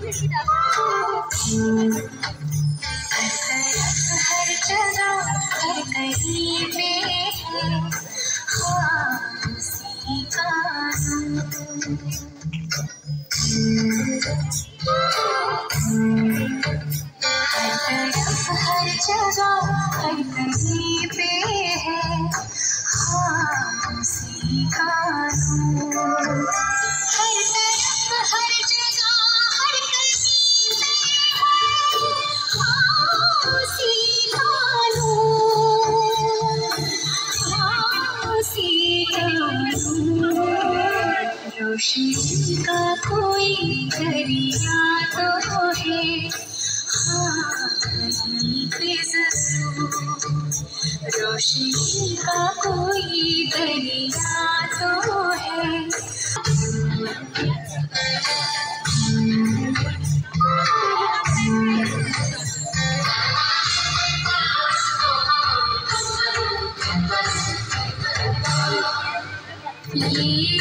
हर जगह हर कहीं पे है खामोशी का नूर। हर जगह हर कहीं पे है खामोशी का नूर। हर तरफ हर जगह हर कहीं पे है खामोशी का नूर। खामोशी का नूर। रोशनी का कोई दरिया तो है कहीं पे जरूर। रोशनी का कोई दरिया तो है। ये